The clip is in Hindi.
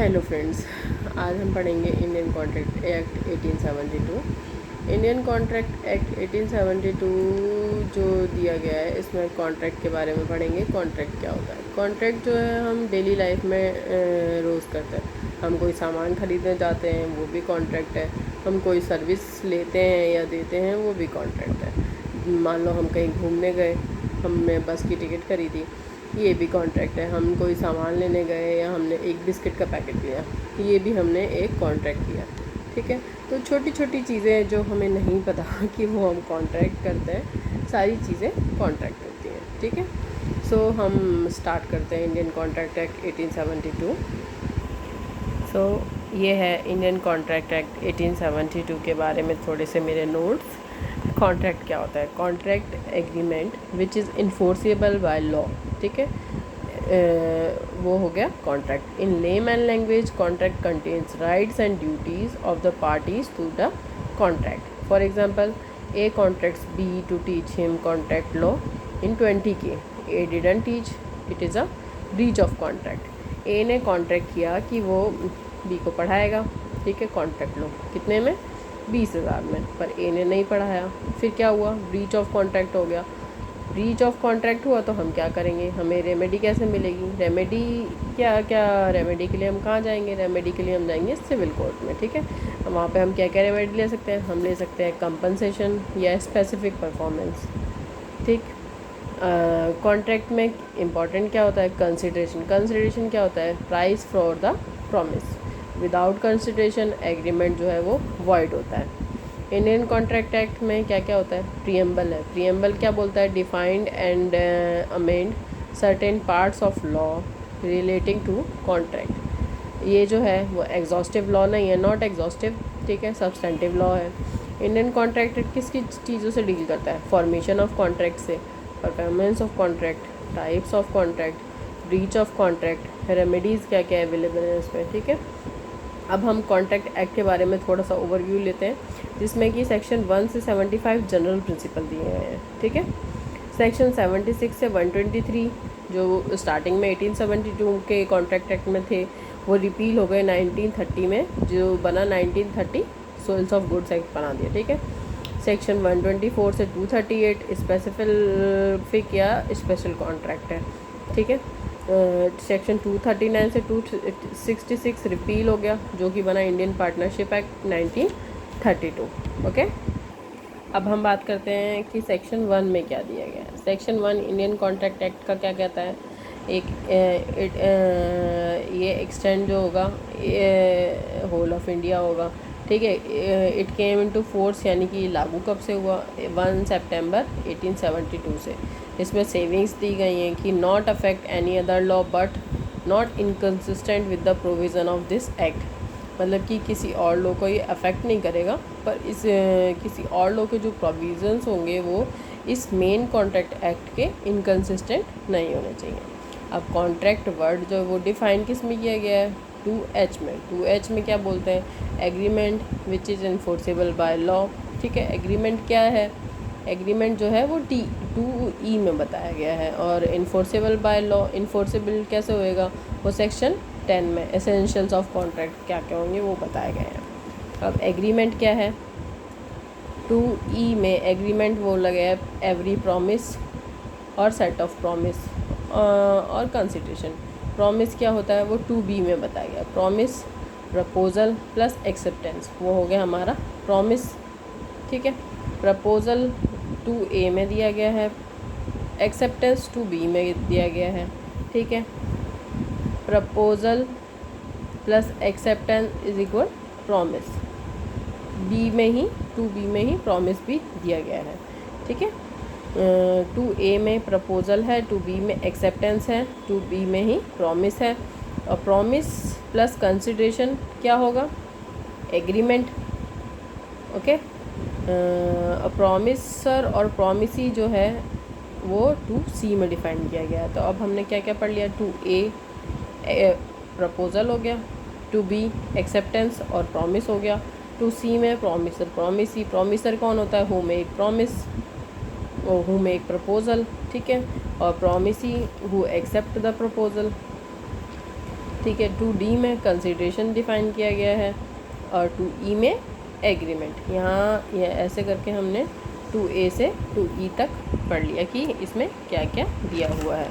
हेलो फ्रेंड्स, आज हम पढ़ेंगे Indian contract act 1872। Indian contract act 1872 जो दिया गया है, इसमें कॉन्ट्रैक्ट के बारे में पढ़ेंगे। कॉन्ट्रैक्ट क्या होता है? कॉन्ट्रैक्ट जो है हम डेली लाइफ में रोज़ करते हैं। हम कोई सामान ख़रीदने जाते हैं, वो भी कॉन्ट्रैक्ट है। हम कोई सर्विस लेते हैं या देते हैं, वो भी कॉन्ट्रैक्ट है। मान लो हम कहीं घूमने गए, हमने बस की टिकट खरीदी, ये भी कॉन्ट्रैक्ट है। हम कोई सामान लेने गए या हमने एक बिस्किट का पैकेट लिया, ये भी हमने एक कॉन्ट्रैक्ट किया। ठीक है, तो छोटी छोटी चीज़ें जो हमें नहीं पता कि वो हम कॉन्ट्रैक्ट करते हैं, सारी चीज़ें कॉन्ट्रैक्ट होती हैं। ठीक है, सो हम स्टार्ट करते हैं इंडियन कॉन्ट्रैक्ट एक्ट 1872। सो ये है इंडियन कॉन्ट्रैक्ट एक्ट 1872 के बारे में थोड़े से मेरे नोट्स। कॉन्ट्रैक्ट क्या होता है? Contract agreement which is enforceable by law. ठीक है, वो हो गया contract. In layman language, contract contains rights and duties of the parties to the contract. For example, A contracts B to teach him contract law in 20K। A didn't teach, it is a breach of contract. A ने कॉन्ट्रैक्ट किया कि वो बी को पढ़ाएगा। ठीक है, कॉन्ट्रैक्ट लो कितने में? 20,000 में, पर ए ने नहीं पढ़ाया। फिर क्या हुआ? ब्रीच ऑफ कॉन्ट्रैक्ट हो गया। ब्रीच ऑफ कॉन्ट्रैक्ट हुआ तो हम क्या करेंगे? हमें रेमेडी कैसे मिलेगी? रेमेडी क्या क्या रेमेडी के लिए हम कहाँ जाएंगे? रेमेडी के लिए हम जाएंगे सिविल कोर्ट में। ठीक है, वहाँ पे हम क्या क्या रेमेडी ले सकते हैं? हम ले सकते हैं कंपनसेशन या स्पेसिफिक परफॉर्मेंस। ठीक, कॉन्ट्रैक्ट में इम्पॉर्टेंट क्या होता है? कंसिडरेशन। कंसिडरेशन क्या होता है? Price for the promise. Without consideration agreement जो है वो वॉइड होता है। इंडियन कॉन्ट्रैक्ट एक्ट में क्या क्या होता है? प्रीएम्बल है। प्रीएम्बल क्या बोलता है? Defined and amend certain parts of law relating to contract. ये जो है वो एग्जॉस्टिव लॉ नहीं है, नॉट एग्जॉस्टिव। ठीक है, सब्सटेंटिव लॉ है। इंडियन कॉन्ट्रैक्ट एक्ट किसकी चीज़ों से डील करता है? फॉर्मेशन ऑफ कॉन्ट्रैक्ट से, performance of contract, types of contract, breach of contract, remedies क्या क्या अवेलेबल है इसमें। ठीक है, अब हम कॉन्ट्रैक्ट एक्ट के बारे में थोड़ा सा ओवरव्यू लेते हैं, जिसमें कि सेक्शन 1 से 75 जनरल प्रिंसिपल दिए गए हैं। ठीक है, सेक्शन 76 से 123 जो स्टार्टिंग में 1872 के कॉन्ट्रैक्ट एक्ट में थे, वो रिपील हो गए 1930 में, जो बना 1930 सोल्स ऑफ गुड्स एक्ट बना दिया। ठीक है, सेक्शन 124 से 238 स्पेसिफिक या स्पेशल कॉन्ट्रैक्ट है। ठीक है, सेक्शन 239 से 266 रिपील हो गया, जो कि बना इंडियन पार्टनरशिप एक्ट 1932। ओके, अब हम बात करते हैं कि सेक्शन 1 में क्या दिया गया है। सेक्शन 1 इंडियन कॉन्ट्रैक्ट एक्ट का क्या कहता है? ये एक्सटेंड जो होगा होल ऑफ इंडिया होगा। ठीक है, इट केम इनटू फोर्स, यानी कि लागू कब से हुआ? 1 सितंबर 1872 से। इसमें सेविंग्स दी गई हैं कि not affect any other law but not inconsistent with the provision of this act. मतलब कि किसी और लॉ को ये अफेक्ट नहीं करेगा, पर इस किसी और लॉ के जो प्रोविज़न्स होंगे वो इस मेन कॉन्ट्रैक्ट एक्ट के इनकन्सिस्टेंट नहीं होने चाहिए। अब कॉन्ट्रैक्ट वर्ड जो है वो डिफ़ाइन किस में किया गया है? 2H में। 2H में क्या बोलते हैं? Agreement which is enforceable by law. ठीक है, एग्रीमेंट क्या है? एग्रीमेंट जो है वो 2E में बताया गया है। और इन्फोर्सेबल बाय लॉ, इन्फोर्सेबल कैसे होएगा? वो सेक्शन 10 में एसेंशियल्स ऑफ कॉन्ट्रैक्ट क्या क्या होंगे वो बताए गए हैं। अब एग्रीमेंट क्या है? 2E में एग्रीमेंट वो लगे है एवरी प्रॉमिस और सेट ऑफ प्रॉमिस और कंसिडरेशन। प्रॉमिस क्या होता है? वो 2B में बताया गया। प्रॉमिस, प्रपोजल प्लस एक्सेप्टेंस, वो हो गया हमारा प्रॉमिस। ठीक है, प्रपोजल 2A में दिया गया है, एक्सेप्टेंस 2B में दिया गया है। ठीक है, proposal plus acceptance is equal promise. B में ही 2B में ही प्रॉमिस भी दिया गया है। ठीक है, 2A में प्रपोजल है, 2B में एक्सेप्टेंस है, 2B में ही प्रॉमिस है। और प्रॉमिस प्लस कंसिडरेशन क्या होगा? एग्रीमेंट। ओके, प्रॉमिसर और प्रॉमिसी जो है वो 2C में डिफाइन किया गया है। तो अब हमने क्या क्या पढ़ लिया? 2A प्रपोजल हो गया, 2B एक्सेप्टेंस और प्रॉमिस हो गया, 2C में प्रॉमिसर प्रॉमिसी। प्रॉमिसर कौन होता है? Who make promise, who make proposal. ठीक है, और promisee who accept the proposal. ठीक है। 2D में कंसिडरेशन डिफ़ाइन किया गया है और 2E में एग्रीमेंट। यहाँ ये ऐसे करके हमने 2A से 2E तक पढ़ लिया कि इसमें क्या क्या दिया हुआ है।